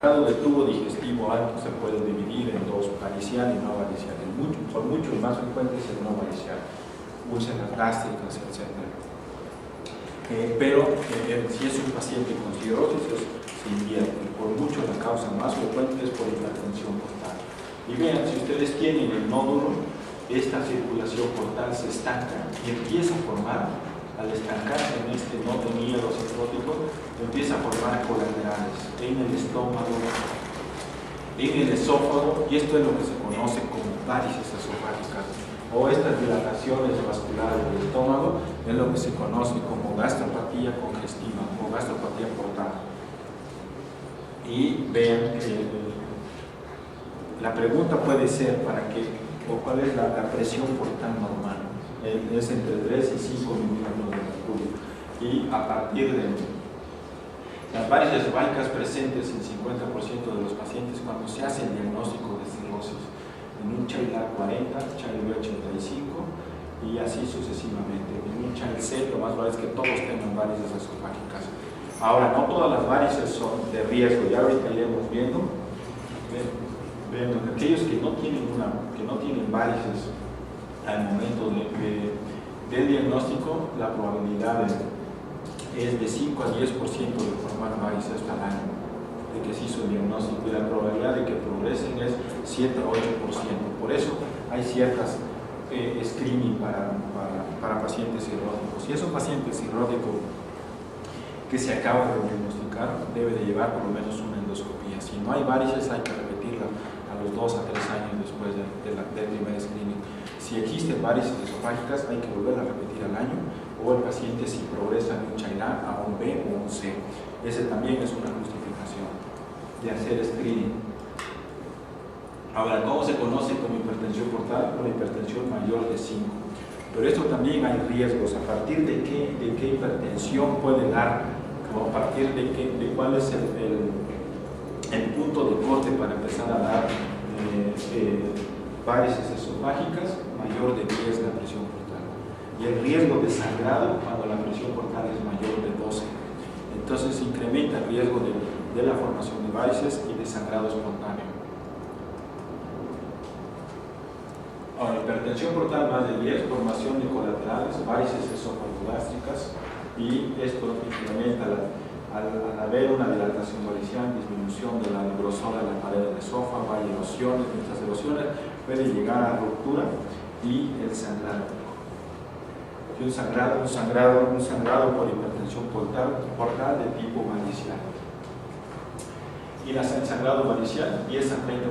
sangrado de tubo digestivo alto se puede dividir en dos, varicial y no varicial. Son mucho más frecuentes el no varicial, úlceras gástricas, etc. Pero si es un paciente con cirrosis, se invierte. Por mucho la causa más frecuente es por hipertensión portal. Y vean, si ustedes tienen el nódulo, esta circulación portal se estanca y empieza a formar, al estancarse en este nódulo cirrótico, empieza a formar colaterales en el estómago, en el esófago, y esto es lo que se conoce como varices esofágicas, o estas dilataciones vasculares del estómago, es lo que se conoce como gastropatía congestiva o gastropatía portal. Y vean que la pregunta puede ser para qué o cuál es la presión portal normal. Es entre 3 y 5 milímetros de mercurio. Y a partir de las varices esofágicas presentes en 50% de los pacientes cuando se hace el diagnóstico de cirrosis, en un Child-A 40, Child-B 85 y así sucesivamente. En un Child-C lo más probable es que todos tengan varices esofágicas. Ahora, no todas las varices son de riesgo, ya ahorita iremos viendo. Aquellos que no tienen varices al momento del diagnóstico, la probabilidad es de 5 a 10% de formar varices al año, de que se hizo el diagnóstico, y la probabilidad de que progresen es 7 a 8%. Por eso hay ciertas screening para pacientes cirróticos. Si es un paciente cirrótico que se acaba de diagnosticar, debe de llevar por lo menos una endoscopía. Si no hay varices, hay que repetirla a los 2 a 3 años después del primer screening. Si existen varices esofágicas, hay que volver a repetir al año, o el paciente si progresa de un Child-A a un B o un C. Ese también es una justificación de hacer screening. Ahora, ¿cómo se conoce como hipertensión portal? Una hipertensión mayor de 5. Pero esto también hay riesgos. ¿A partir de qué hipertensión puede dar? ¿A partir de cuál es el punto de corte para empezar a dar varices esofágicas? Mayor de 10 la presión portal. Y el riesgo de sangrado cuando la presión portal es mayor de 12. Entonces incrementa el riesgo de la formación de varices y de sangrado espontáneo. Ahora, hipertensión portal más de 10, formación de colaterales, varices esófago-gástricas, y esto incrementa al haber una dilatación varicial, disminución de la grosor de la pared del esófago, hay erosiones, estas erosiones pueden llegar a ruptura y el sangrado. Y un sangrado por hipertensión portal de tipo varicial. Y el sangrado varicial, 10 a 30%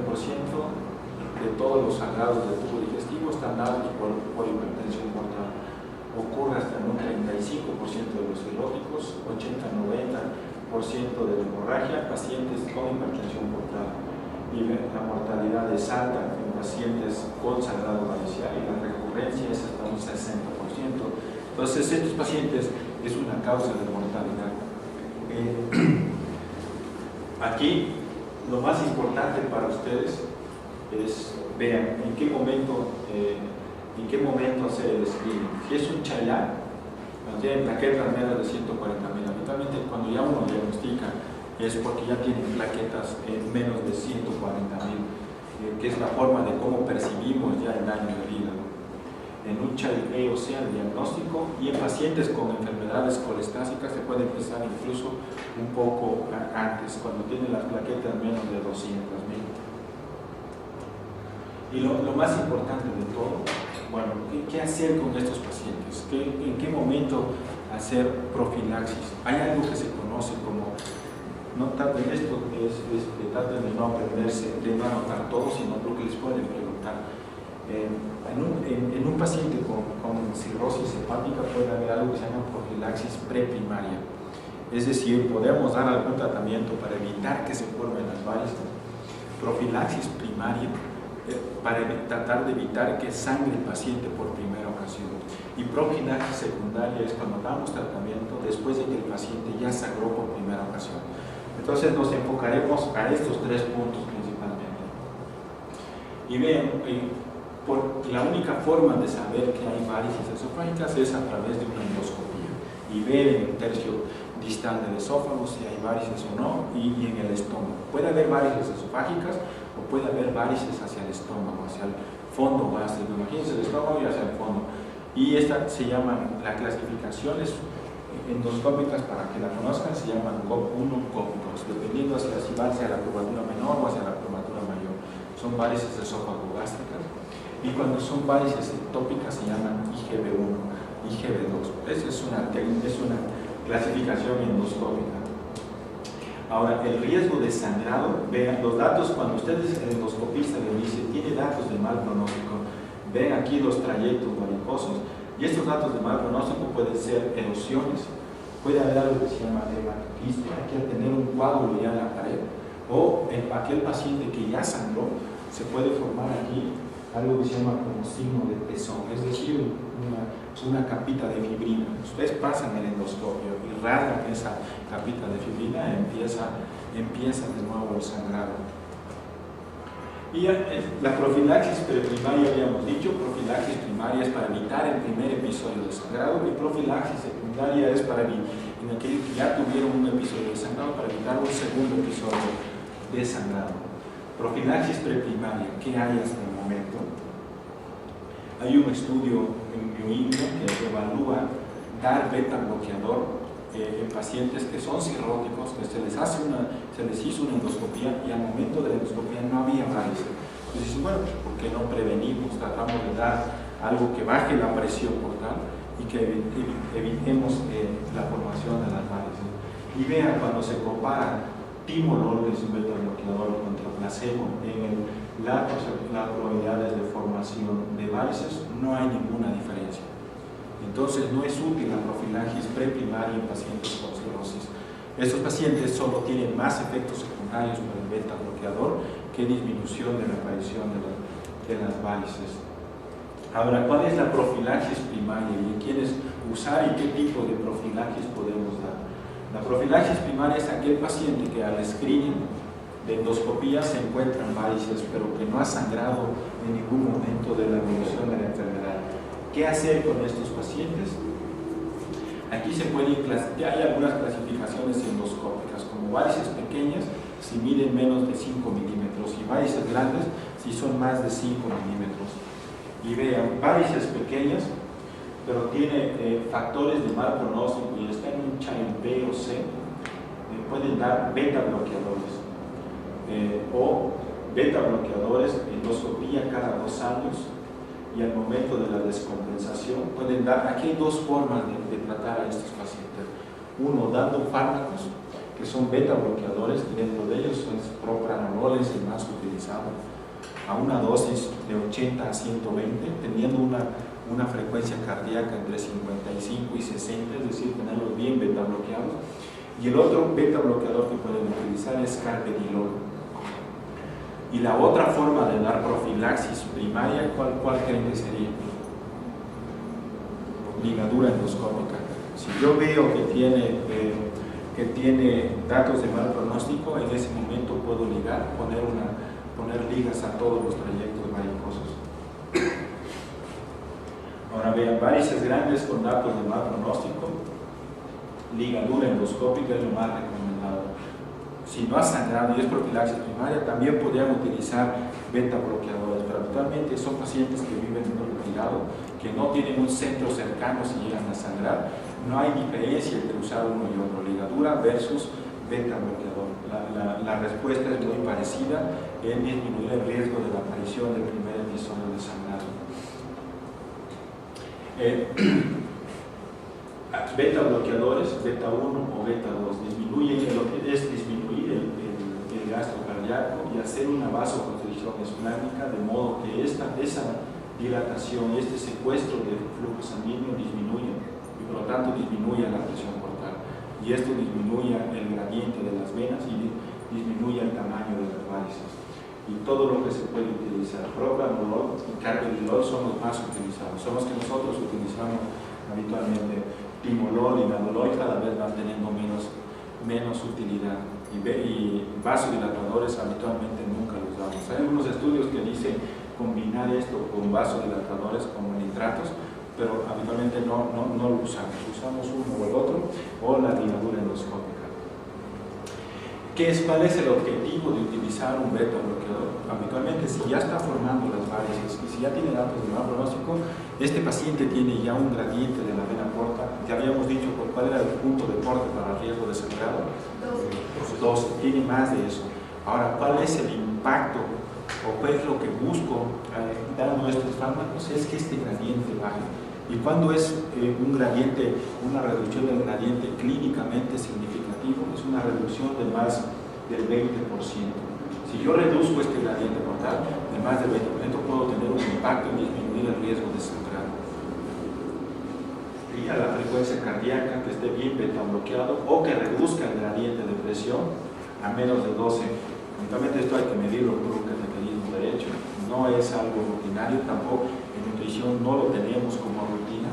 de todos los sangrados del tubo digestivo están dados por hipertensión portal. Ocurre hasta en un 35% de los cirróticos, 80-90% de la hemorragia, pacientes con hipertensión portal. Y la mortalidad es alta en pacientes con sangrado varicial y la recurrencia es hasta un 60%. Entonces, estos pacientes es una causa de mortalidad. Aquí, lo más importante para ustedes es, vean, en qué momento hacer el screening. Si es un Child-A, cuando tienen plaquetas menos de 140.000, habitualmente cuando ya uno diagnostica es porque ya tienen plaquetas menos de 140.000, que es la forma de cómo percibimos ya el daño del hígado. En un Child-A o sea el diagnóstico, y en pacientes con enfermedades colestásicas se puede empezar incluso un poco antes, cuando tienen las plaquetas menos de 200.000. Y lo más importante de todo, bueno, ¿qué hacer con estos pacientes? ¿En qué momento hacer profilaxis? Hay algo que se conoce como, no traten esto, traten de no aprenderse, de no anotar todo, sino lo que les pueden preguntar. En un paciente con cirrosis hepática puede haber algo que se llama profilaxis preprimaria. Es decir, podemos dar algún tratamiento para evitar que se formen las varices. Profilaxis primaria, para tratar de evitar que sangre el paciente por primera ocasión. Y profilaxis secundaria es cuando damos tratamiento después de que el paciente ya sangró por primera ocasión. Entonces nos enfocaremos a estos 3 puntos principalmente. Y vean, la única forma de saber que hay varices esofágicas es a través de una endoscopía. Y ver en el tercio distal del esófago, si hay varices o no, y en el estómago. Puede haber varices esofágicas o puede haber varices hacia el estómago, hacia el fondo gástrico. Imagínense el estómago y hacia el fondo. Y esta se llama, la clasificación es endoscópicas, para que la conozcan, se llaman GOP1, GOP2, dependiendo si va hacia la curvatura menor o hacia la curvatura mayor. Son varices esófago-gástricas. Y cuando son varices ectópicas se llaman IgB1, IgB2. Esa es una clasificación endoscópica. Ahora, el riesgo de sangrado, vean los datos, cuando ustedes, el endoscopista le dice, tiene datos de mal pronóstico, ven aquí los trayectos varicosos, y estos datos de mal pronóstico pueden ser erosiones, puede haber algo que se llama hematoquiste, aquí al tener un coágulo ya en la pared, o en aquel paciente que ya sangró, se puede formar aquí algo que se llama como signo de pezón, es decir, una capita de fibrina. Ustedes pasan el endoscopio y rasgan esa capita de fibrina, empieza de nuevo el sangrado. Y la profilaxis preprimaria, habíamos dicho, profilaxis primaria es para evitar el primer episodio de sangrado, y profilaxis secundaria es para en aquellos que ya tuvieron un episodio de sangrado, para evitar un segundo episodio de sangrado. Profilaxis preprimaria, ¿qué hay hasta el momento? Hay un estudio en New England que evalúa dar beta bloqueador en pacientes que son cirróticos, que se les hizo una endoscopía y al momento de la endoscopía no había varices. Entonces, bueno, ¿por qué no prevenimos? Tratamos de dar algo que baje la presión portal y que evitemos la formación de las varices. Y vean, cuando se compara timolol, que es un beta bloqueador, contra placebo, en las probabilidades de formación de varices no hay ninguna diferencia. Entonces no es útil la profilaxis preprimaria en pacientes con cirrosis. Estos pacientes solo tienen más efectos secundarios por el beta bloqueador que disminución de la aparición de las varices. Ahora, ¿cuál es la profilaxis primaria y en quiénes usar y qué tipo de profilaxis podemos dar? La profilaxis primaria es aquel paciente que al screening de endoscopía se encuentran varices, pero que no ha sangrado en ningún momento de la evolución de la enfermedad. ¿Qué hacer con estos pacientes? Aquí se pueden ya hay algunas clasificaciones endoscópicas, como varices pequeñas si miden menos de 5 milímetros y varices grandes si son más de 5 milímetros. Y vean, varices pequeñas, pero tiene factores de mal pronóstico y está en un child B o C, pueden dar beta bloqueadores o beta bloqueadores, endoscopía cada 2 años. Y al momento de la descompensación pueden dar, aquí hay dos formas de tratar a estos pacientes. Uno, dando fármacos que son beta bloqueadores, y dentro de ellos es propranolol, es el más utilizado, a una dosis de 80 a 120, teniendo una frecuencia cardíaca entre 55 y 60, es decir, tenerlos bien beta bloqueados. Y el otro beta bloqueador que pueden utilizar es carvedilol. Y la otra forma de dar profilaxis primaria, ¿cuál creen que sería? Ligadura endoscópica. Si yo veo que tiene datos de mal pronóstico, en ese momento puedo ligar, poner ligas a todos los trayectos varicosos. Ahora vean, varices grandes con datos de mal pronóstico, ligadura endoscópica es lo más recomendado. Si no ha sangrado y es profilaxis primaria, también podrían utilizar beta bloqueadores, pero actualmente son pacientes que viven en un retirado, que no tienen un centro cercano si llegan a sangrar. No hay diferencia entre usar uno y otro, ligadura versus beta bloqueador. La respuesta es muy parecida en disminuir el riesgo de la aparición del primer episodio de sangrado. Beta bloqueadores, beta 1 o beta 2, disminuyen lo que es disminuir el gasto cardíaco y hacer una vasoconstricción esplánica, de modo que esa dilatación y este secuestro de flujo sanguíneo disminuya y por lo tanto disminuya la presión portal, y esto disminuya el gradiente de las venas y disminuya el tamaño de las varices. Y todo lo que se puede utilizar, propranolol y carvedilol son los más utilizados, son los que nosotros utilizamos habitualmente. Timolol y nadolol cada vez van teniendo menos utilidad, y vasodilatadores habitualmente nunca los damos. Hay algunos estudios que dicen combinar esto con vasodilatadores como nitratos, pero habitualmente no lo usamos. Usamos uno o el otro, o la ligadura endoscópica. ¿Cuál es el objetivo de utilizar un beta bloqueador? Habitualmente, si ya está formando las varices y si ya tiene datos de mal pronóstico, este paciente tiene ya un gradiente de la vena porta. Ya habíamos dicho cuál era el punto de corte para el riesgo de sangrado. 12. Tiene más de eso. Ahora, ¿cuál es el impacto o qué es lo que busco dando estos fármacos? Es que este gradiente baje. ¿Y cuando es un gradiente, una reducción del gradiente clínicamente significativo? Es una reducción de más del 20%. Si yo reduzco este gradiente portal de más del 20%, puedo tener un impacto en disminuir el riesgo de sangrado. Y a la frecuencia cardíaca, que esté bien beta bloqueado o que reduzca el gradiente de presión a menos de 12. Eventualmente esto hay que medirlo por un cateterismo derecho. No es algo rutinario, tampoco en nutrición no lo tenemos como rutina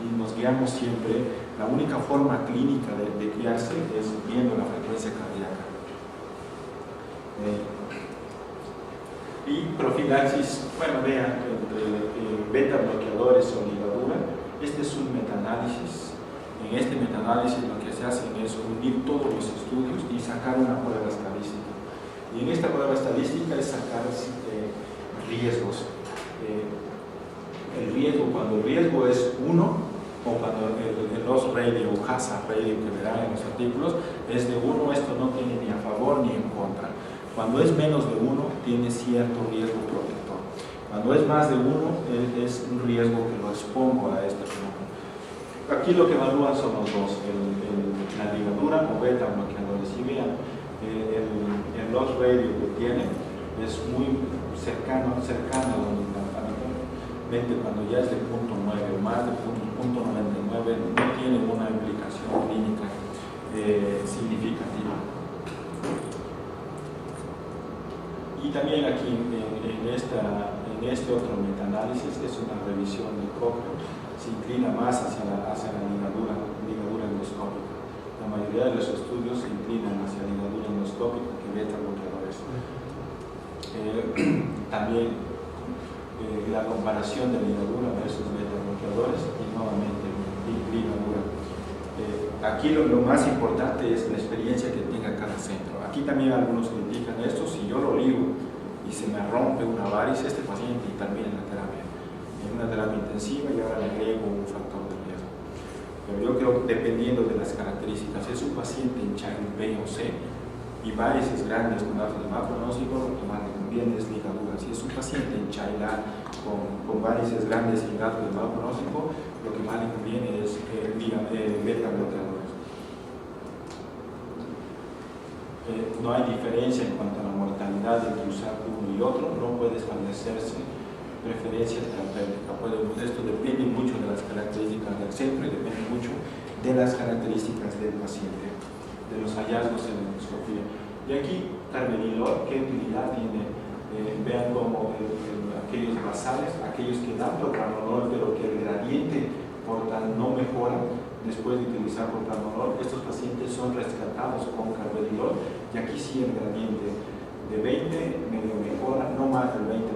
y nos guiamos siempre. La única forma clínica de guiarse es viendo la frecuencia cardíaca. Y profilaxis, bueno, vean, entre beta bloqueadores o ligadura, este es un metaanálisis. En este metaanálisis lo que se hace es unir todos los estudios y sacar una prueba estadística. Y en esta prueba estadística es sacar riesgos. El riesgo, cuando el riesgo es 1, o cuando el loss radio o hazard radio que verán en los artículos es de 1, esto no tiene ni a favor ni en contra. Cuando es menos de 1, tiene cierto riesgo protector. Cuando es más de 1, es un riesgo que lo expongo a este fenómeno. Aquí lo que evalúan son los dos, la ligadura o beta bloqueadores. Y vean, el loss radio que tiene es muy cercano a donde habitualmente cuando ya es de 0.9 o más de 0.99 no tiene una implicación clínica significativa. Y también aquí en este otro metaanálisis es una revisión de Cochrane, se inclina más hacia la ligadura endoscópica. La mayoría de los estudios se inclinan hacia la ligadura endoscópica que beta bloqueadores. También la comparación de ligadura versus beta bloqueadores y nuevamente ligadura. Aquí lo más importante es la experiencia que tenga cada centro. Aquí también algunos critican esto: si yo lo ligo y se me rompe una varice, este paciente termina en la terapia, en una terapia intensiva, y ahora le agrego un factor de riesgo. Pero yo creo que dependiendo de las características, es un paciente en Child B o C y varices grandes con datos de mal pronóstico, lo que más le conviene es ligadura. Si es un paciente en Child A con varices grandes y datos de mal pronóstico, lo que más le conviene es beta bloqueadores. No hay diferencia en cuanto a la mortalidad entre usar uno y otro, no puede establecerse preferencia terapéutica. Esto depende mucho de las características del centro y depende mucho de las características del paciente, de los hallazgos en la endoscopía. Y aquí, carvedilol, ¿qué utilidad tiene? Vean como aquellos basales, aquellos que dan propranolol, pero que el gradiente portal no mejora después de utilizar propranolol, estos pacientes son rescatados con carvedilol, y aquí sí el gradiente de 20 medio mejora, no más del 20%,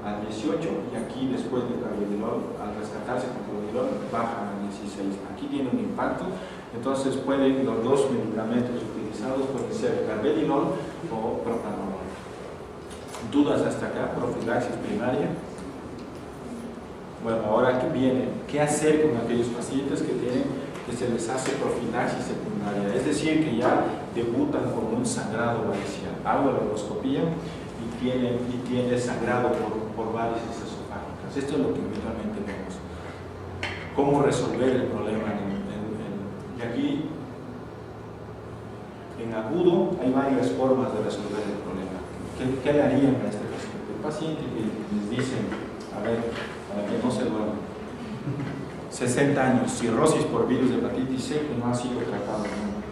a 18, y aquí después de carvedilol, al rescatarse con carvedilol, baja a 16. Aquí tiene un impacto. Entonces los dos medicamentos utilizados pueden ser carvedilol o propranolol. ¿Dudas hasta acá? Profilaxis primaria. Bueno, ahora aquí viene, ¿qué hacer con aquellos pacientes que se les hace profilaxis secundaria? Es decir, que ya debutan con un sangrado varicial. Hago la endoscopía y tiene sangrado por varices esofágicas. Esto es lo que habitualmente vemos. ¿Cómo resolver el problema? Y aquí, en agudo, hay varias formas de resolver el problema. ¿Qué le harían a este paciente? El paciente que les dicen, a ver, para que no se duerma, 60 años, cirrosis por virus de hepatitis C que no ha sido tratado nunca,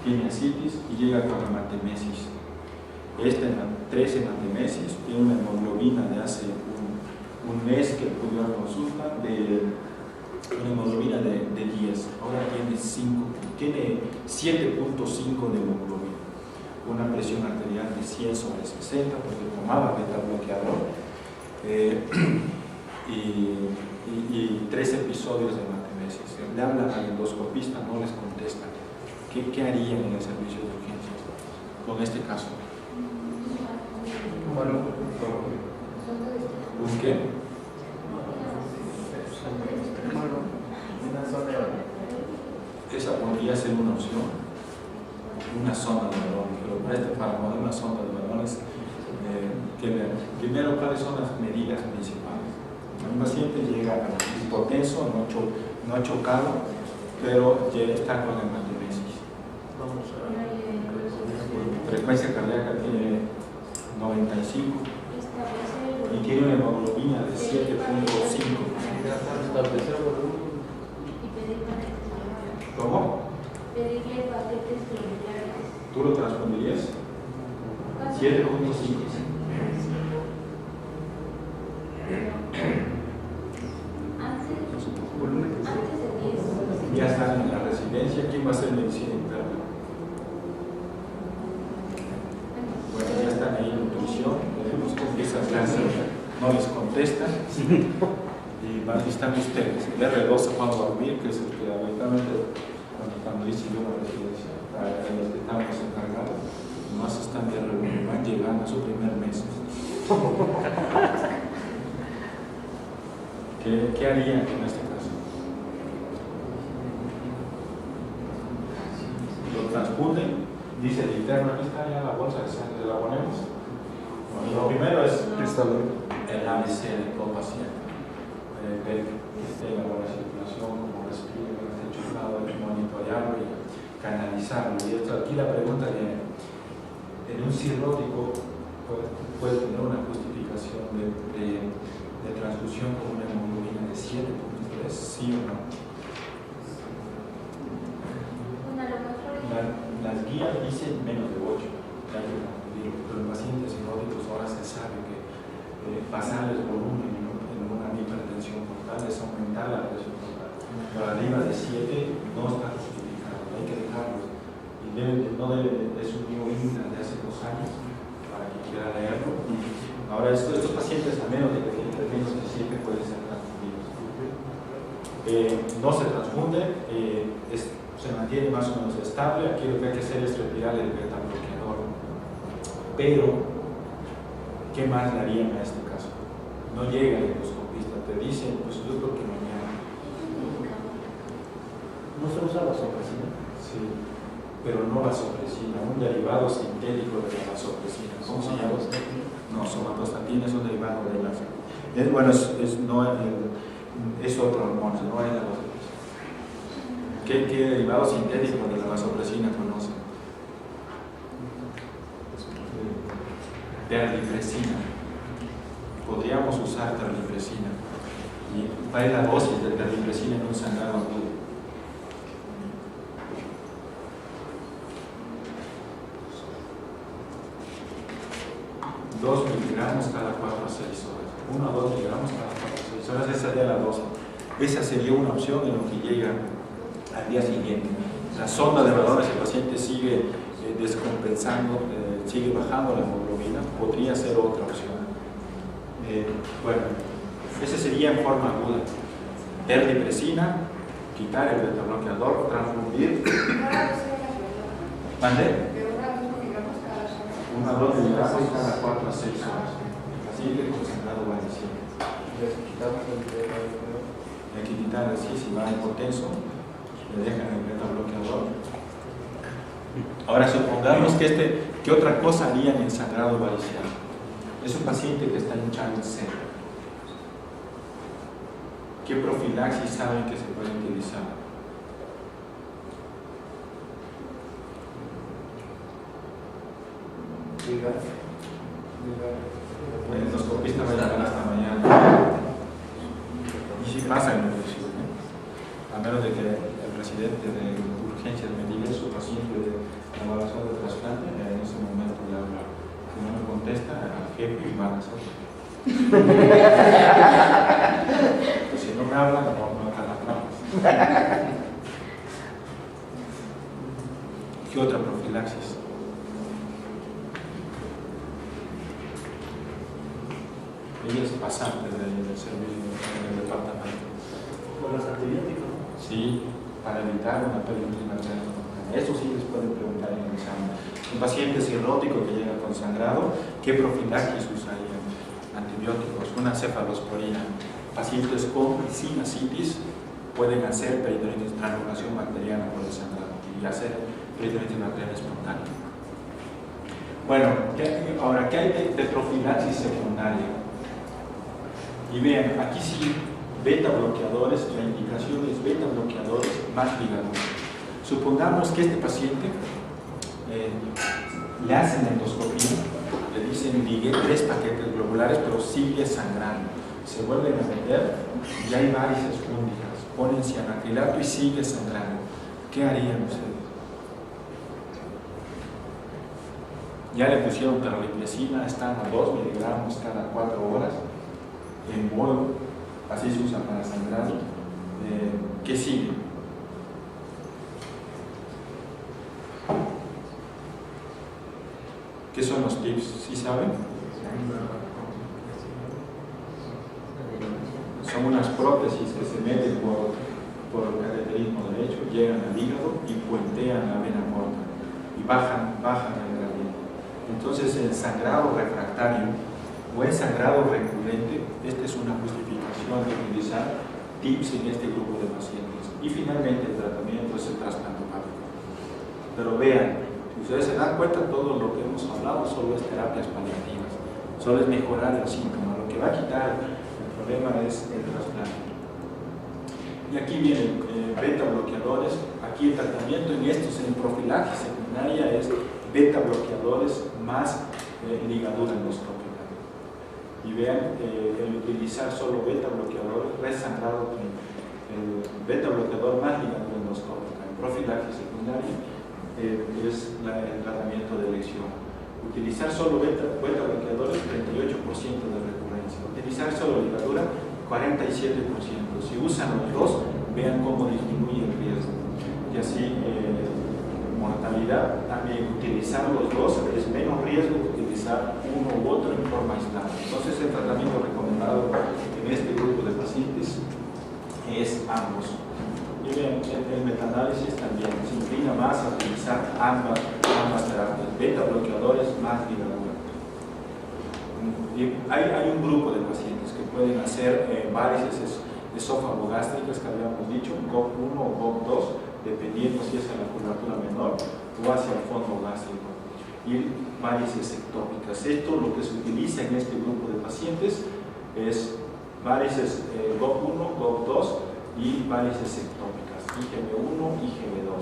tiene ascitis y llega con hematemesis. Este 13 hematemesis, tiene una hemoglobina de hace un mes que acudió a consulta una hemoglobina de 10, ahora tiene 7.5 de hemoglobina, una presión arterial de 100 sobre 60 porque tomaba beta bloqueador, y y 3 episodios de hematemesis. Le hablan al endoscopista, no les contestan. ¿Qué harían en el servicio de urgencias con este caso? ¿Un qué? Esa podría ser una opción, una sonda de balones, pero para poner una sonda de balones, primero, ¿cuáles son las medidas principales? Un paciente llega hipotenso, no ha chocado, pero ya está con hematemesis. Frecuencia cardíaca tiene 95 y tiene una hemoglobina de 7.5. ¿Cómo? ¿Tú lo transfundirías? 7.5. Ya están en la residencia. ¿Quién va a hacer medicina interna? Bueno, ya están ahí en nutrición. Esas clases no les contestan. Y están ustedes. El R2 Juan Dormir, que es el que habitualmente cuando dice yo una residencia, a los que estamos encargados, más están de R1, van llegando a su primer mes. ¿Qué harían en este caso? Lo transfunden, dice el interno, aquí está ya la bolsa de sangre, ¿la ponemos? Bueno, lo primero es el ABC de todo paciente. Ver que esté en la buena circulación, como respira, que esté chocado, monitorearlo y canalizarlo. Y esto, aquí la pregunta viene: en un cirrótico puede tener una justificación de transfusión con una hemoglobina de 7.3, ¿sí o no? Las guías dicen menos de 8, pero en pacientes cirróticos ahora se sabe que pasar el volumen en una hipertensión portal es aumentar la presión portal. Por arriba de 7 no está justificado, hay que dejarlo. Y no debe, es un nuevo INTA de hace 2 años para que quiera leerlo. Ahora, estos pacientes a menos de 7 pueden ser transfundidos. No se transfunde, se mantiene más o menos estable. Aquí lo que hay que hacer es retirar el beta bloqueador. Pero, ¿qué más le harían a este caso? No llega el endoscopista, te dicen, pues yo creo que mañana. ¿No se usa vasopresina? Sí, pero no vasopresina, un derivado sintético de la vasopresina. ¿Cómo se llama? No, somatostatina es un derivado de la. Bueno, es otro hormona, no es la vasopresina. ¿Qué derivado sintético de la vasopresina conocen? Terlipresina. Podríamos usar terlipresina. ¿Y cuál es la dosis de terlipresina en un sangrado agudo? 2 miligramos cada 4 a 6 horas. 1 a 2 miligramos cada 4 a 6 horas. Esa sería la dosis. Esa sería una opción en lo que llega al día siguiente. La sonda de balones, el paciente sigue descompensando, sigue bajando la hemoglobina, podría ser otra opción. Bueno, ese sería en forma aguda. Terlipresina, quitar el beta bloqueador, transfundir. ¿Mande? 1 a 2 miligramos cada 4 a 6 horas. Así que concentrado va diciendo. Hay que quitar así, si va hipotenso, le dejan el beta bloqueador. Ahora supongamos que ¿qué otra cosa harían en sangrado varicial? Es un paciente que está hinchado en seco. ¿Qué profilaxis saben que se puede utilizar? El endoscopista va a llegar hasta mañana. Y si pasa en nutrición, a menos de que el residente de urgencias me diga su paciente de evaluación de trasplante, en ese momento le habla. Si no me contesta, al jefe y van a hacer. Pues si no me habla, no calatramos. ¿Qué otra profilaxis? Ella es pasante del servicio en el departamento. Por los antibióticos, ¿no? Sí, para evitar una peritonitis materna espontánea. Eso sí les pueden preguntar en el examen. Un paciente cirrótico que llega con sangrado, ¿qué profilaxis usaría? Antibióticos, una cefalosporina. Pacientes con y sin ascitis pueden hacer peritonitis, translocación bacteriana por el sangrado y hacer peritonitis materna espontánea. Bueno, ahora, ¿qué hay de profilaxis secundaria? Y vean, aquí sí, beta bloqueadores, la indicación es beta bloqueadores más ligadura. Supongamos que este paciente le hacen endoscopía, le dicen ligue 3 paquetes globulares, pero sigue sangrando. Se vuelven a meter y hay varices fúngicas, ponen cianacrilato y sigue sangrando. ¿Qué harían ustedes? Ya le pusieron terlipresina, están a 2 miligramos cada 4 horas, en bolo, así se usa para sangrado. ¿Qué sigue? ¿Qué son los tips? ¿Sí saben? Son unas prótesis que se meten por el cateterismo derecho, llegan al hígado y puentean la vena porta y bajan el gradiente. Entonces el sangrado refractario o el sangrado recurrente, esta es una justificación de utilizar tips en este grupo de pacientes. Y finalmente el tratamiento es el trasplante hepático. Pero vean, si ustedes se dan cuenta, todo lo que hemos hablado solo es terapias paliativas, solo es mejorar el síntoma. Lo que va a quitar el problema es el trasplante. Y aquí vienen beta bloqueadores. Aquí el tratamiento en estos, en profilaxis secundaria, es beta bloqueadores más ligadura endoscópica. Y vean, el utilizar solo beta bloqueadores, resangrado, el beta bloqueador más ligadura endoscópica. En profilaxis secundaria es el tratamiento de elección. Utilizar solo beta bloqueadores, 38% de recurrencia. Utilizar solo ligadura, 47%. Si usan los dos, vean cómo disminuye el riesgo. Y así, mortalidad, también utilizar los dos es menos riesgo que utilizar uno u otro en forma aislada. Entonces, el tratamiento recomendado en este grupo de pacientes es ambos. Y vean, el metaanálisis también se inclina más a utilizar ambas terapias, beta bloqueadores más ligadura. Y hay un grupo de pacientes que pueden hacer varices esófago-gástricas que habíamos dicho, GOG1 o GOG2, dependiendo si es en la curvatura menor o hacia el fondo gástrico. Y varices ectópicas. Esto lo que se utiliza en este grupo de pacientes es varices GOG1, GOG2 y varices ectópicas, IgB1 y IgB2.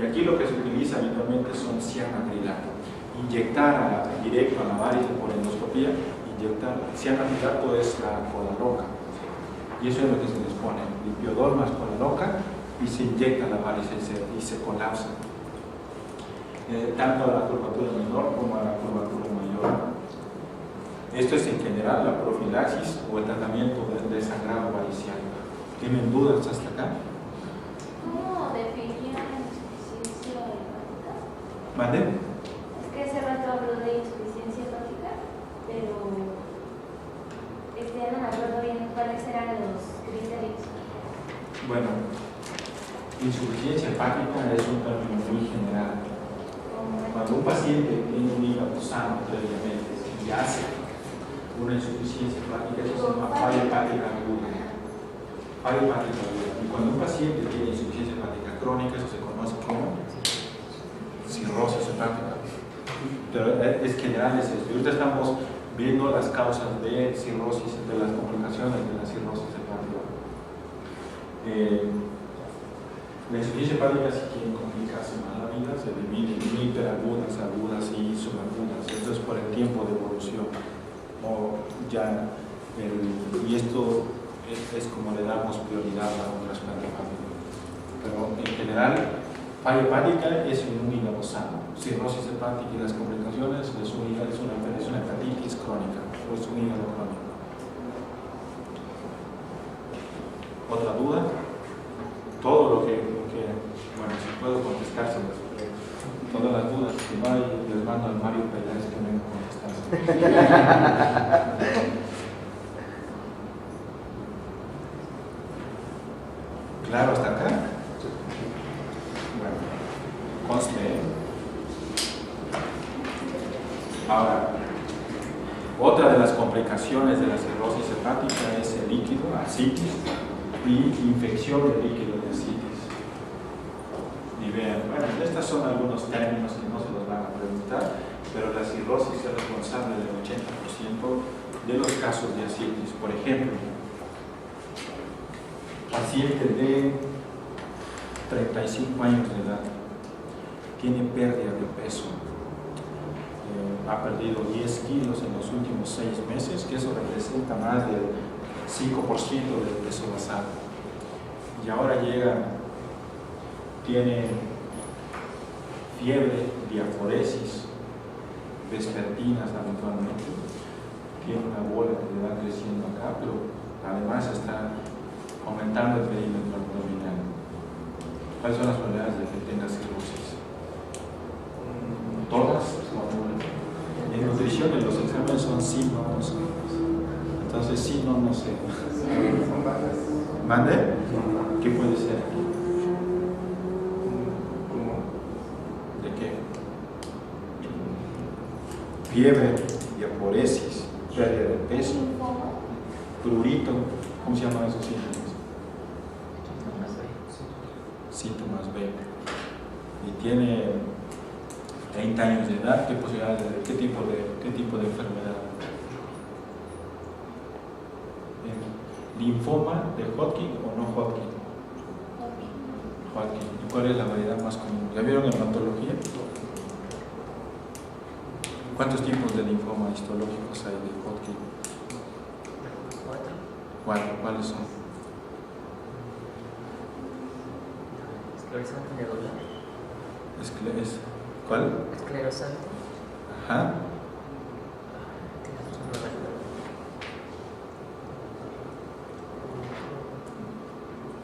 Y aquí lo que se utiliza habitualmente son cianacrilato. Inyectar directo a la varice por endoscopía, inyectar cianacrilato es la cola loca. Y eso es lo que se les pone, lipiodol más cola loca, y se inyecta la varice y se colapsa. Tanto a la curvatura menor como a la curvatura mayor. Esto es en general la profilaxis o el tratamiento de sangrado varicial. ¿Tienen dudas hasta acá? ¿Cómo definirían la insuficiencia hepática? ¿Mande? Es que hace rato habló de insuficiencia hepática, pero no me acuerdo bien cuáles eran los criterios. Bueno, insuficiencia hepática es un término muy general. Cuando un paciente tiene un hígado sano previamente y hace una insuficiencia hepática, eso se llama falla hepática aguda. Falla hepática aguda. Y cuando un paciente tiene insuficiencia hepática crónica, eso se conoce como cirrosis hepática. Pero es general, es esto. Ahorita estamos viendo las causas de cirrosis, de las complicaciones de la cirrosis hepática. La insuficiencia hepática, si quieren complicarse más la vida, se divide en hiperagudas, agudas y subagudas. Esto es por el tiempo de evolución. Y esto es como le damos prioridad a un trasplante hepático. Pero en general, falla hepática es en un hígado sano. Cirrosis hepática y las complicaciones es una hepatitis crónica o es un hígado crónico. ¿Otra duda? Todo lo que bueno, si puedo contestárselas, todas las dudas que no hay, les mando al Mario Peláez que me contestas. ¿Claro hasta acá? Bueno, conste. Ahora, otra de las complicaciones de la cirrosis hepática es el líquido, ascitis, y infección del líquido de ascitis. Y vean, bueno, estos son algunos términos que no se los van a preguntar, pero la cirrosis es responsable del 80% de los casos de ascitis. Por ejemplo, paciente de 35 años de edad, tiene pérdida de peso, ha perdido 10 kilos en los últimos 6 meses, que eso representa más del 5% del peso basal. Y ahora tiene fiebre, diaforesis, vespertinas habitualmente, tiene una bola que le va creciendo acá, pero además está aumentando el perímetro abdominal. ¿Cuáles son las probabilidades de que tenga cirrosis? Todas. En nutrición, en los exámenes son sí, no, no sé. Entonces, sí, no, no sé. ¿Mande? ¿Qué puede ser aquí? ¿De qué? Fiebre, diaforesis, pérdida de peso, prurito. ¿Cómo se llaman esos síntomas? Síntomas B. Y tiene 30 años de edad. ¿Qué posibilidades de qué tipo de enfermedad? ¿Linfoma de Hodgkin o no Hodgkin? Hodgkin. ¿Y cuál es la variedad más común? ¿Ya vieron en hematología? ¿Cuántos tipos de linfoma histológicos hay de Hodgkin? 4. ¿Cuáles son? Esclerosante medular. ¿Cuál? Esclerosante. Ajá.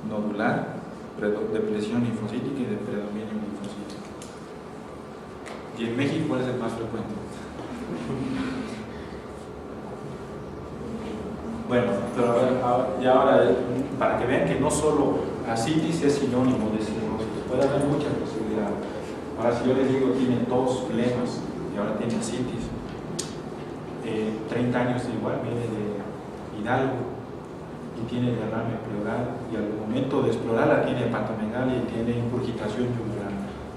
Nodular, depresión linfocítica y de predominio linfocítico. ¿Y en México cuál es el más frecuente? Bueno, pero ahora para que vean que no solo ascitis es sinónimo de cirrosis, puede haber muchas posibilidades. Ahora, si yo les digo tiene tos, flemas y ahora tiene ascitis, 30 años igual, viene de Hidalgo y tiene derrame pleural y al momento de explorarla tiene hepatomegalia y tiene ingurgitación yugular.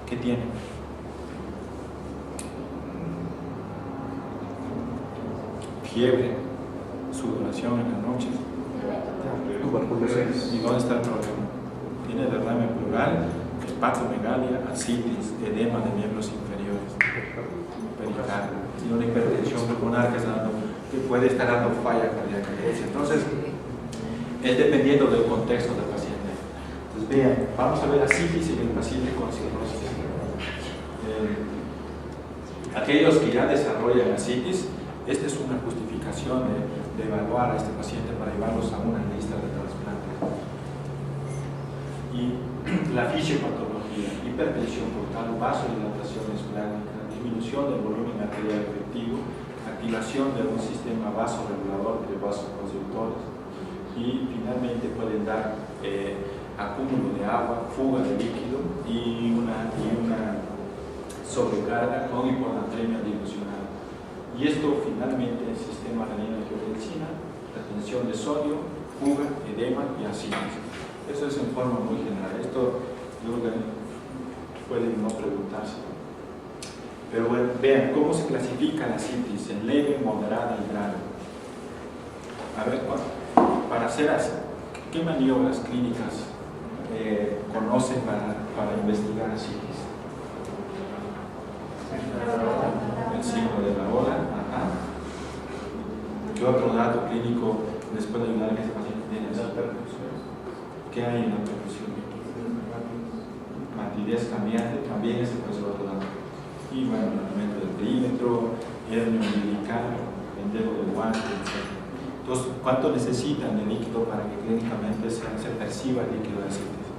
¿Qué tiene? Fiebre, sudoración en las noches. ¿Y dónde está el problema? Tiene derrame pleural, hepatomegalia, ascitis, edema de miembros inferiores, pericardio, tiene una hipertensión pulmonar que puede estar dando falla cardíaca. Entonces, es dependiendo del contexto del paciente. Entonces, vean, vamos a ver ascitis en el paciente con cirrosis. Aquellos que ya desarrollan ascitis, esta es una justificación de evaluar a este paciente para llevarlos a una lista de trasplantes. Y la fisiopatología, hipertensión portal, vasodilatación esplánica, disminución del volumen arterial efectivo, activación de un sistema vasoregulador de vasoconstrictores y finalmente pueden dar acúmulo de agua, fuga de líquido y una sobrecarga con hiponatremia dilucional. Y esto finalmente el sistema renina-angiotensina, retención de sodio, fuga, edema y ascitis. Eso es en forma muy general. Esto yo creo que pueden no preguntarse. Pero bueno, vean cómo se clasifica la ascitis en leve, moderada y grave. A ver, para hacer así, ¿qué maniobras clínicas conocen para investigar ascitis? El signo de la ola. Ajá. ¿Qué otro dato clínico les puede ayudar a que ese paciente tiene ascitis? ¿Qué hay en la percusión? Matidez cambiante, también ese puede ser otro dato. Y bueno, el aumento del perímetro, hernio umbilical, dedo de guante, etc. Entonces, ¿cuánto necesitan de líquido para que clínicamente se perciba el líquido de ascitis?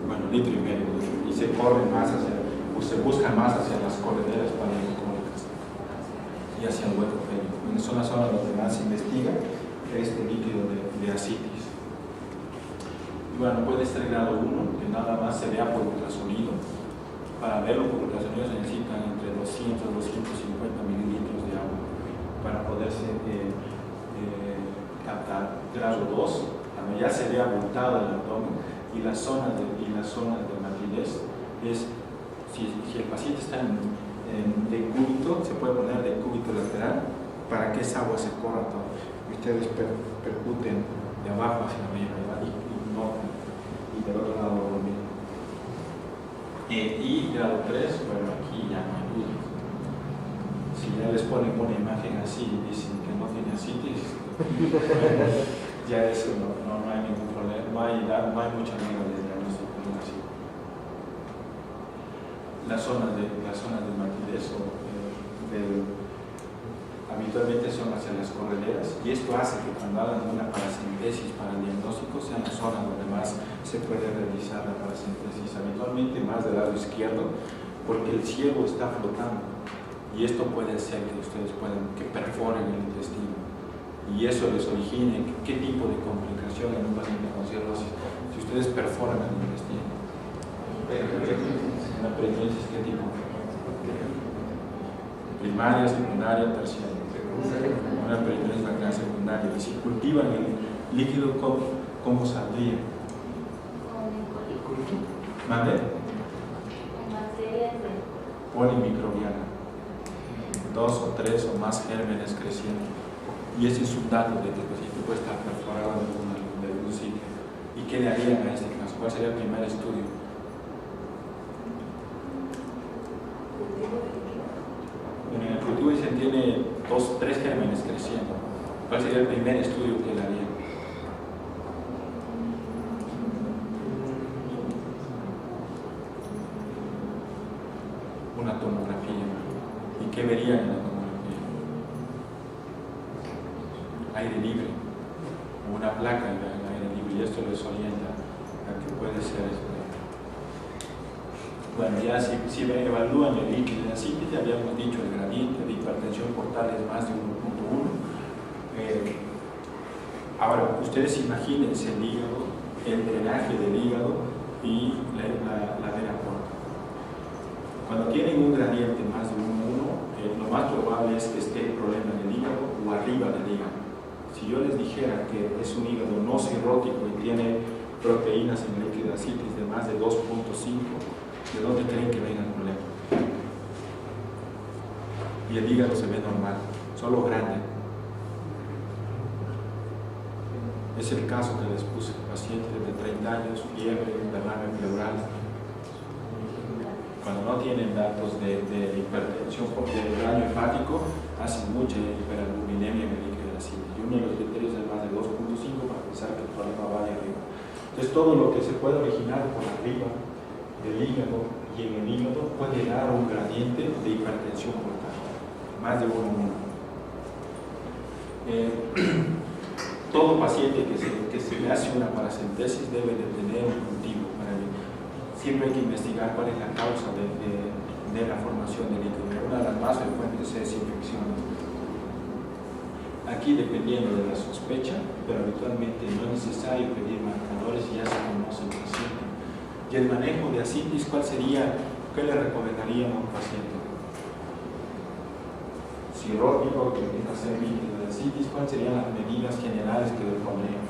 Bueno, 1,5 litros. Y se corre más hacia se busca más hacia las correderas paleocólicas y hacia el hueco pélvico. Son las zonas donde más se investiga este líquido de ascitis. Y bueno, puede ser grado 1, que nada más se vea por ultrasonido. Para verlo por ultrasonido se necesitan entre 200 y 250 mililitros de agua para poderse captar. Grado 2, cuando ya se ve abultado el abdomen y la zona de matilez, es si el paciente está en decúbito, se puede poner decúbito lateral para que esa agua se corra todo y ustedes percuten de abajo hacia arriba y del otro lado lo mismo. Y grado 3, bueno, aquí ya no hay duda. Si ya les ponen una imagen así y dicen que no tiene ascitis, ya eso no hay ningún problema, no hay mucha manera de diagnóstico así. Las zonas de matilez habitualmente son hacia las correderas, y esto hace que cuando hagan una paracentesis para el diagnóstico sean las zonas donde más se puede realizar la paracentesis, habitualmente más del lado izquierdo, porque el ciego está flotando y esto puede hacer que ustedes que perforen el intestino y eso les origine qué tipo de complicación en un paciente con cirrosis. Si ustedes perforan el intestino, una peritonitis, ¿qué tipo? Primaria, secundaria, terciaria. Una peritonitis vaginal secundaria. Y si cultivan el líquido, ¿cómo saldría? ¿Mande? Polimicrobiana. 2 o 3 o más gérmenes creciendo. Y ese es un dato de que el paciente puede estar perforado de algún sitio. ¿Y qué le harían a este caso? ¿Cuál sería el primer estudio? En el cultivo se tiene 2 o 3 gérmenes creciendo. ¿Cuál sería el primer estudio que le harían? Una tomografía. ¿Y qué verían en la tomografía? Aire libre, o una placa en aire libre, y esto les orienta a que puede ser esto. Bueno, ya si evalúan el líquido de ascitis, ya habíamos dicho el gradiente de hipertensión portal es más de 1.1. Ahora, ustedes imagínense el hígado, el drenaje del hígado y la vena porta. Cuando tienen un gradiente más de 1.1, lo más probable es que esté el problema en el hígado o arriba del hígado. Si yo les dijera que es un hígado no cirrótico y tiene proteínas en el líquido de ascitis de más de 2.5, ¿de dónde creen que venga el problema? Y el hígado se ve normal, solo grande. Es el caso que les puse, paciente de 30 años, fiebre, derrame pleural. Cuando no tienen datos de hipertensión porque el daño hepático, hacen mucha hiperalbuminemia en el líquido de ascitis. Y uno de los criterios es más de 2.5 para pensar que el problema va de arriba. Entonces todo lo que se puede originar por arriba del hígado y en el hígado puede dar un gradiente de hipertensión portal, más de 1.1. Todo paciente que se le hace una paracentesis debe de tener un cultivo para ello. Siempre hay que investigar cuál es la causa de la formación del líquido. Una de las más frecuentes es infección. Aquí dependiendo de la sospecha, pero habitualmente no es necesario pedir marcadores y ya se conoce el paciente. Y el manejo de ascitis, ¿cuál sería? ¿Qué le recomendarían a un paciente? Cirrótico, que empieza a ser líquido de ascitis, ¿cuáles serían las medidas generales que le pondrían?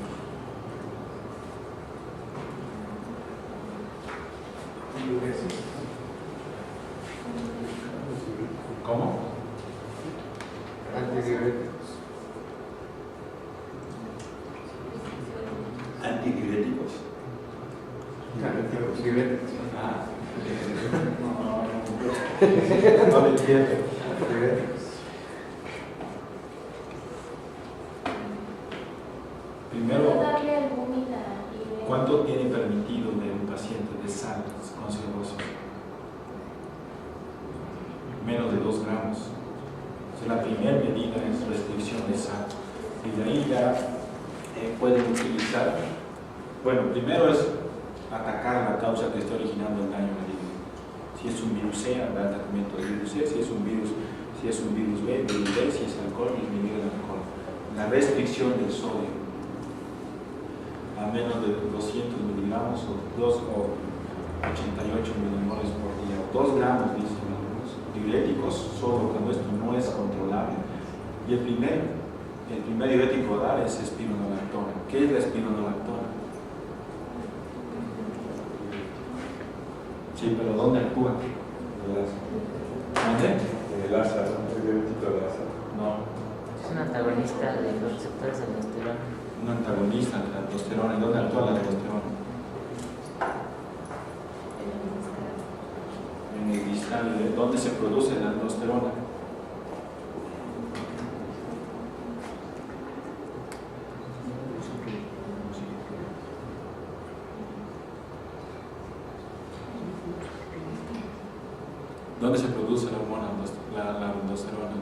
¿Cómo? Antidiuréticos. Ah, no lo entiendo. Primero, ¿cuánto tiene permitido de un paciente de sal con cirrosis? Menos de 2 gramos. Entonces, la primera medida es restricción de sal. Y de ahí ya pueden utilizar, bueno, primero es atacar la causa que está originando el daño al hígado. Si Si es un virus C, habrá tratamiento de virus C. Si es un virus B, virus D. Si es alcohol, disminuir el alcohol. La restricción del sodio a menos de 200 miligramos o 88 milimoles por día, o 2 gramos, dicen algunos diuréticos, solo cuando esto no es controlable. Y el primer diurético a dar es espironolactona. ¿Qué es la espironolactona? Sí, pero ¿dónde actúa? ¿Dónde? El ASA, el diurético del ASA. No. Es un antagonista de los receptores de aldosterona. Un antagonista de la aldosterona. ¿En dónde actúa la aldosterona? En el distal. ¿Dónde se produce la aldosterona? ¿Dónde se produce la hormona la aldosterona?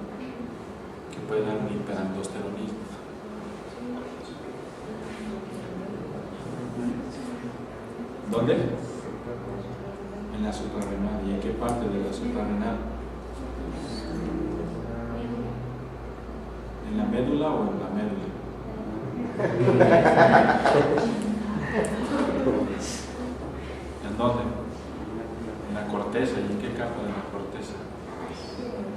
Que puede dar un hiperaldosteronismo. ¿Dónde? En la suprarrenal. ¿Y en qué parte de la suprarrenal? ¿En la médula o en la médula? ¿En dónde? En la corteza. ¿Y en qué capa de la corteza?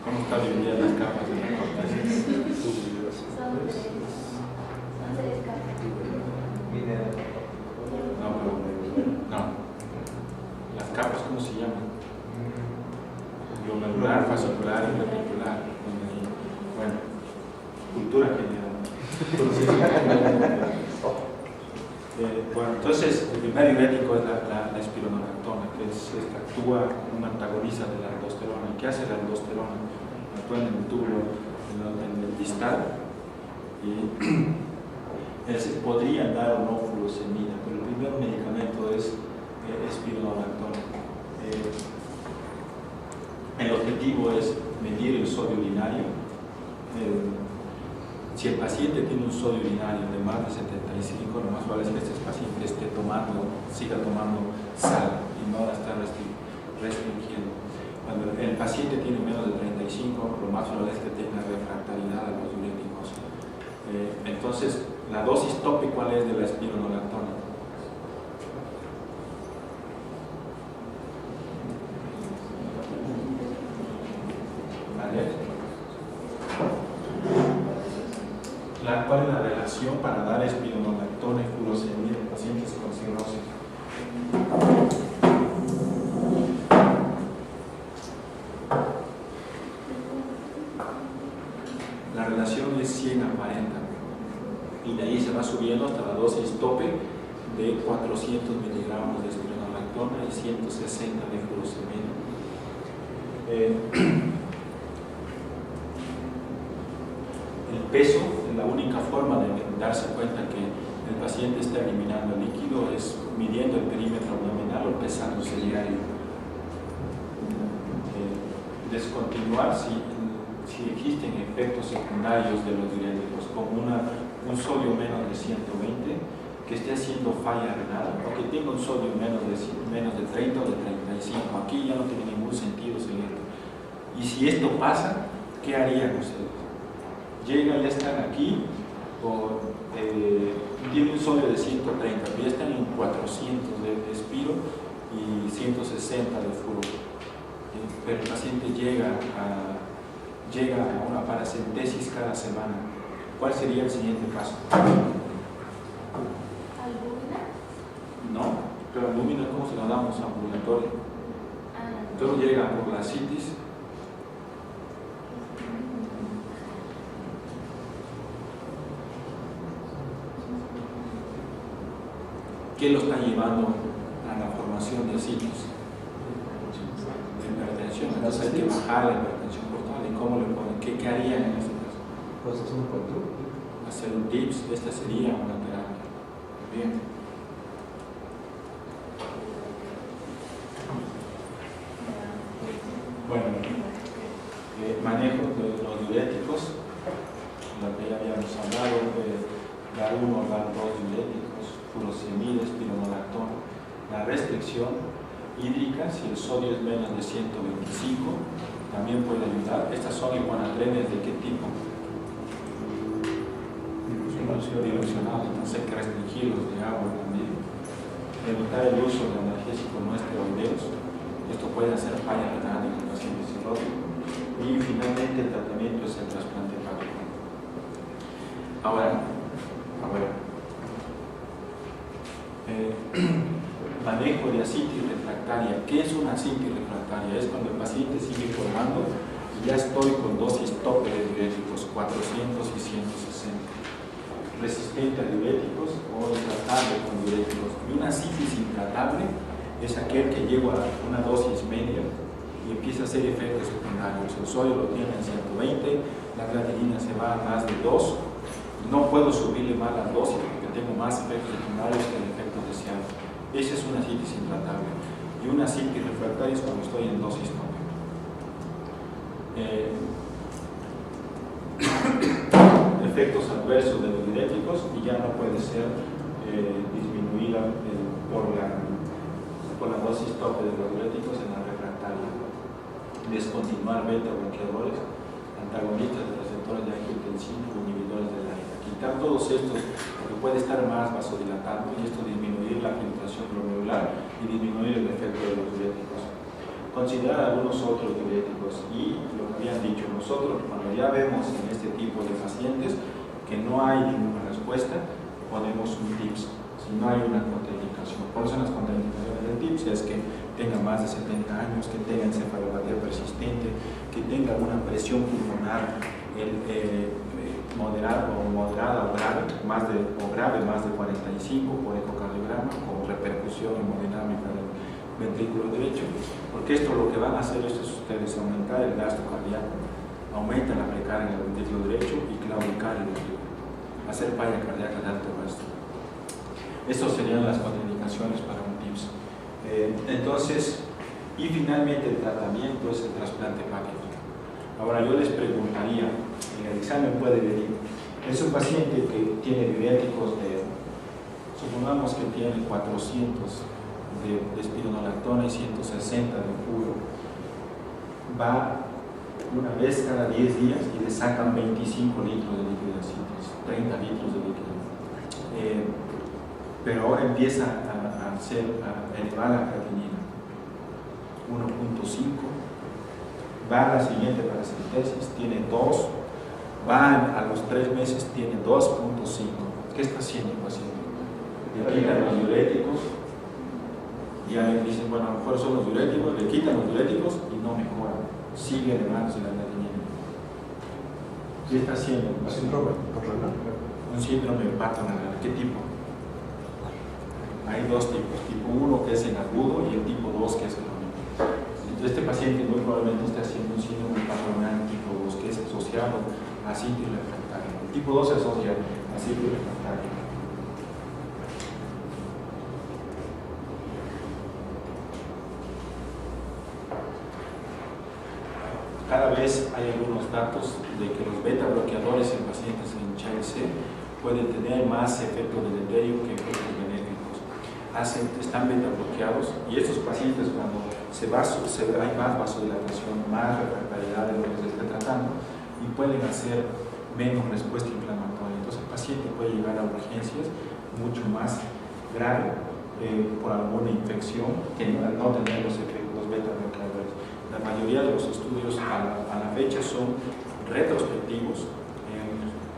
¿Cómo está dividida las capas de la corteza? Son tres capas. No. Las capas, ¿cómo se llaman? Glomerular, fascicular y reticular. Bueno, cultura general. Bueno, entonces el primer diurético es la espironolactona, que actúa un antagonista de la aldosterona. ¿Y qué hace la aldosterona? Actúa en el túbulo, en el distal, y podría dar o no furosemida, pero el primer medicamento es espironolactona. El objetivo es medir el sodio urinario. Si el paciente tiene un sodio urinario de más de 75, lo más probable es que este paciente siga tomando sal y no la está restringiendo. Cuando el paciente tiene menos de 35, lo más probable es que tenga refractariedad a los diuréticos. Entonces, la dosis tope, ¿cuál es de la espironolactona? ¿Vale? ¿Cuál es la relación para dar espironolactona y furosemida en pacientes con cirrosis? La relación es 100 a 40 y de ahí se va subiendo hasta la dosis tope de 400 miligramos de espironolactona y 160 de furosemida. El peso, la única forma de darse cuenta que el paciente está eliminando líquido es midiendo el perímetro abdominal o pesándose diario. Descontinuar si existen efectos secundarios de los diuréticos, como un sodio menos de 120, que esté haciendo falla renal, o que tenga un sodio menos de 30 o de 35. Aquí ya no tiene ningún sentido seguir. Y si esto pasa, ¿qué harían ustedes? Llegan, ya están aquí, tiene un sodio de 130, pero ya están en 400 de espiro y 160 de furo. Pero el paciente llega a una paracentesis cada semana. ¿Cuál sería el siguiente paso? ¿Albúmina? No, pero albúmina, ¿cómo se lo damos ambulatorio? Entonces llega por la citis. ¿Qué lo está llevando a la formación de citos? Hipertensión. Entonces hay que bajar la hipertensión portal. ¿Y cómo le ponen? ¿Qué harían en este caso? Pues es un control. Hacer un DIPS, esta sería una terapia. Bien. Bueno, manejo de los diuréticos, lo que ya habíamos hablado, dar 1, dar 2 diuréticos, furosemida, espironolactona. La restricción hídrica, si el sodio es menos de 125, también puede ayudar. Estas son iguanadrenes de qué tipo? Dilucionados, entonces hay que restringirlos de agua también. Evitar el uso de analgésicos no esteroideos. Esto puede hacer falla renal en el paciente cirrótico. Y finalmente el tratamiento es el trasplante hepático. Ahora, manejo de asitis refractaria. ¿Qué es una asitis refractaria? Es cuando el paciente sigue formando y ya estoy con dosis tope de diuréticos, 400 y 160. Resistente a diuréticos o intratable con diuréticos. Y una asitis intratable es aquel que llego a una dosis media y empieza a hacer efectos secundarios. El sodio lo tiene en 120, la creatinina se va a más de 2. No puedo subirle más la dosis porque tengo más efectos secundarios que el efecto deseado. Esa es una asitis intratable. Y una asitis refractaria es cuando estoy en dosis tope. Efectos adversos de los diuréticos y ya no puede ser disminuida por la dosis tope de los diuréticos en la refractaria. Descontinuar beta bloqueadores, antagonistas de receptores de angiotensina o inhibidores de la AINA. Quitar todos estos porque puede estar más vasodilatando y esto disminuir la filtración glomerular y disminuir el efecto de los diuréticos. Considerar algunos otros diuréticos y lo que habían dicho nosotros, cuando ya vemos en este tipo de pacientes que no hay ninguna respuesta, ponemos un TIPS, si no hay una contraindicación. ¿Cuáles son las contraindicaciones del TIPS? Es que tenga más de 70 años, que tenga encefalopatía persistente, que tenga una presión pulmonar moderada o grave, más de 45 por ecocardiograma, con repercusión hemodinámica del ventrículo derecho, porque esto lo que van a hacer ustedes aumentar el gasto cardíaco, aumenta la precarga del ventrículo derecho y claudicar el ventrículo, hacer falla cardíaca de alto gasto. Estas serían las contraindicaciones para un TIPS. Entonces, y finalmente el tratamiento es el trasplante hepático. Ahora yo les preguntaría, en el examen puede venir, es un paciente que tiene diuréticos supongamos que tiene 400 de espironolactona y 160 de puro, va una vez cada 10 días y le sacan 25 litros de líquido de asitis, 30 litros de líquido. Pero ahora empieza a elevar la creatinina, 1.5, va a la siguiente paracentesis, tiene 2, va a los 3 meses, tiene 2.5. ¿Qué está haciendo el paciente? Le quitan los diuréticos. Ya le dicen, bueno, a lo mejor son los diuréticos, le quitan los diuréticos y no mejora, sigue elevándose la creatinina. ¿Qué está haciendo? Un síndrome hepatorenal. ¿Qué tipo? Hay dos tipos, tipo 1 que es el agudo y el tipo 2 que es el crónico. Entonces este paciente muy probablemente está haciendo un síndrome hepatorenal tipo 2 que es asociado a asitis refractaria. El tipo 2 se asocia a asitis refractaria. Cada vez hay algunos datos de que los beta bloqueadores en pacientes en Child-C pueden tener más efecto deleterio que efectos benéficos. Están beta bloqueados y estos pacientes cuando hay más vasodilatación, más refractariedad de lo que se está tratando y pueden hacer menos respuesta inflamatoria. Entonces el paciente puede llegar a urgencias mucho más grave por alguna infección que al no tener los efectos beta bloqueadores. La mayoría de los estudios a la fecha son retrospectivos,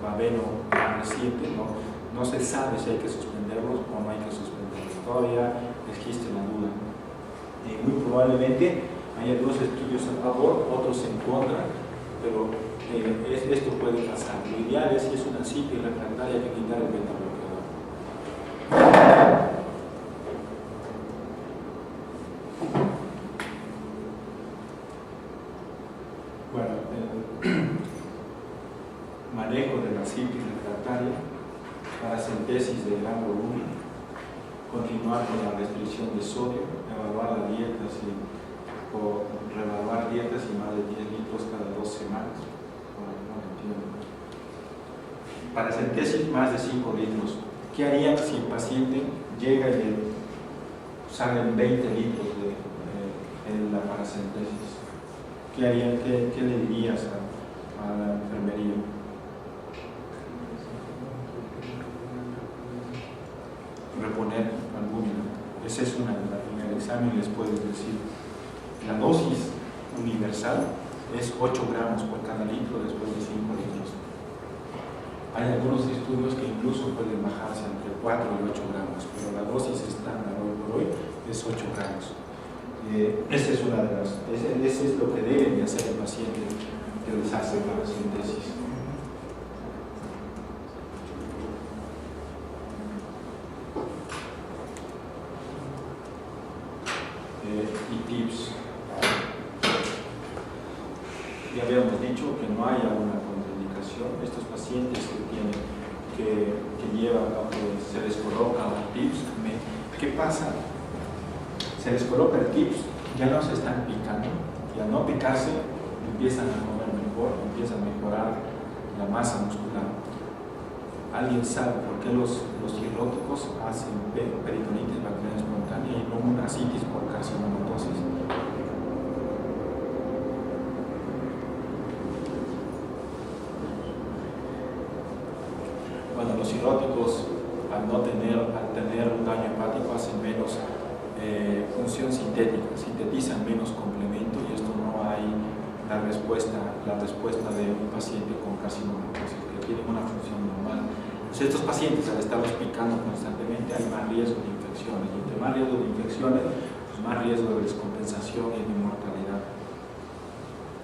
Baveno reciente, no se sabe si hay que suspenderlos o no hay que suspenderlos, todavía existe la duda. Muy probablemente hay algunos estudios a favor, otros en contra, pero esto puede pasar. Lo ideal es, si es una asitis refractaria, hay que quitar el beta bloqueador. Manejo de la asitis refractaria, paracentesis del grado 1, continuar con la restricción de sodio, evaluar las dietas o reevaluar dietas y más de 10 litros cada 2 semanas. Paracentesis más de 5 litros. ¿Qué harían si el paciente llega y salen 20 litros en la paracentesis. ¿Qué harían? ¿Qué le dirías a la enfermería? Reponer albúmina. Esa es una, en el examen les puedes decir. La dosis universal es 8 gramos por cada litro después de 5 litros. Hay algunos estudios que incluso pueden bajarse entre 4 y 8 gramos, pero la dosis estándar hoy por hoy es 8 gramos. Esa es una de las, ese es lo que debe de hacer el paciente que les hace paracentesis. Y tips. Ya habíamos dicho que no haya una contraindicación. Estos pacientes que llevan o que se les coloca un tips, ¿qué pasa? Se les coloca el tips, ya no se están picando, y al no picarse empiezan a comer mejor, empiezan a mejorar la masa muscular. ¿Alguien sabe por qué los cirróticos hacen peritonitis bacteriana espontánea y no una ascitis por carcinomatosis? Bueno, los cirróticos al tener un daño hepático hacen menos función sintética, sintetizan menos complemento y esto no hay la respuesta de un paciente con carcinomatosis que tiene una función normal. Entonces, estos pacientes al estarlos picando constantemente hay más riesgo de infecciones y entre más riesgo de infecciones, pues más riesgo de descompensación y de mortalidad.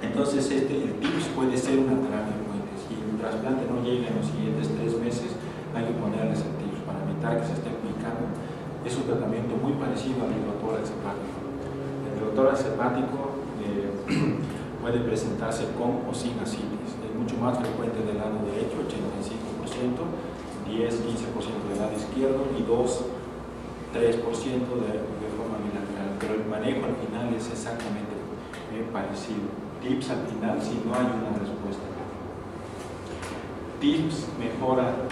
Entonces el TIPS puede ser una terapia puente. Si el trasplante no llega en los siguientes 3 meses, hay que ponerles el TIPS para evitar que se estén picando. Es un tratamiento muy parecido al hidrotórax hepático. El hidrotórax hepático puede presentarse con o sin ascitis. Es mucho más frecuente del lado derecho, 85%, 10-15% del lado izquierdo y 2-3% de forma bilateral. Pero el manejo al final es exactamente parecido. TIPS al final si no hay una respuesta. TIPS mejora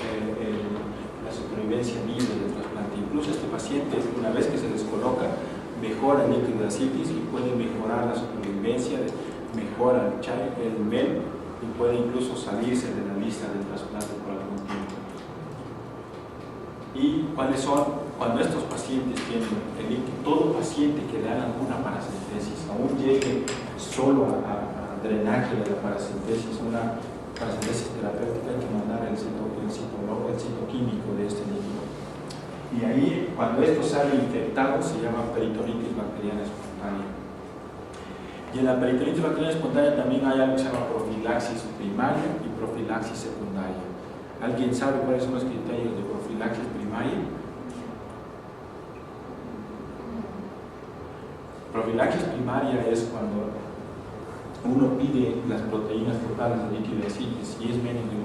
la supervivencia libre del trasplante. Incluso este paciente, una vez que se les coloca, mejora el líquido de ascitis y puede mejorar la supervivencia, mejora el MEL y puede incluso salirse de la lista del trasplante por algún tiempo. ¿Y cuáles son? Cuando estos pacientes tienen el líquido, todo paciente que le haga alguna paracentesis, aún llegue solo a drenaje de la paracentesis, una paracentesis terapéutica, hay que mandar el citoquímico de este líquido. Y ahí, cuando esto sale infectado, se llama peritonitis bacteriana espontánea. Y en la peritonitis bacteriana espontánea también hay algo que se llama profilaxis primaria y profilaxis secundaria. ¿Alguien sabe cuáles son los criterios de profilaxis primaria? Profilaxis primaria es cuando uno pide las proteínas totales del líquido de ascitis y es menos de 1.5,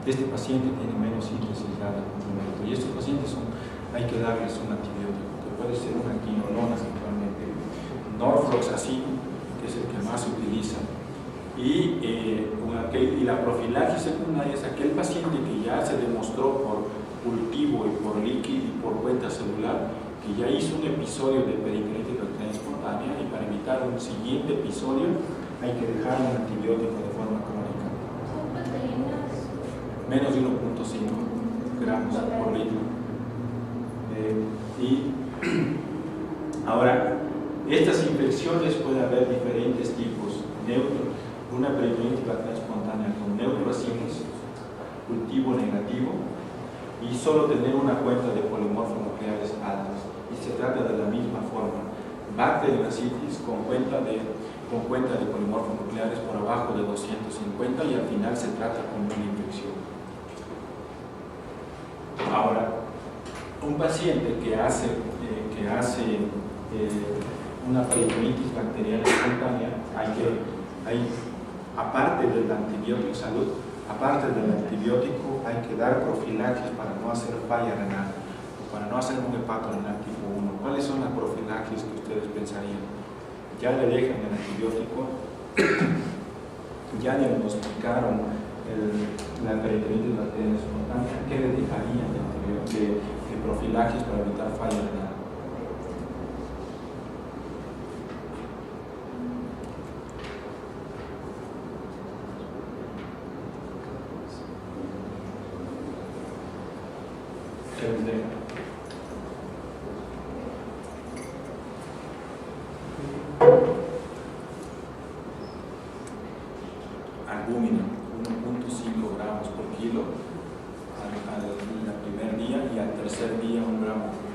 este paciente tiene menos síntesis de complemento. Y estos pacientes hay que darles un antibiótico, que puede ser una quinolona actualmente, norfloxacin, que es el que más se utiliza. Y la profilaxis secundaria es aquel paciente que ya se demostró por cultivo y por líquido y por cuenta celular que ya hizo un episodio de peritonitis bacteriana espontánea y para evitar un siguiente episodio hay que dejar un antibiótico de forma crónica. ¿Son proteínas? Menos de 1.5 gramos por litro. Y ahora, estas infecciones puede haber diferentes tipos. Una peritonitis bacteriana espontánea con neutroasitis, cultivo negativo y solo tener una cuenta de polimorfonucleares altas. Y se trata de la misma forma. Bacteriocitis con cuenta de polimorfonucleares por abajo de 250 y al final se trata con una infección. Ahora, un paciente que hace una peritonitis bacteriana espontánea, aparte del antibiótico salud, aparte del antibiótico, hay que dar profilaxis para no hacer falla renal, para no hacer un hepato renal tipo 1. ¿Cuáles son las profilaxis que ustedes pensarían? Ya le dejan el antibiótico, ya diagnosticaron la peritonitis bacteriana espontánea, ¿qué le dejarían de profilaxis para evitar falla renal? Albúmina, 1.5 gramos por kilo al primer día y al tercer día 1 gramo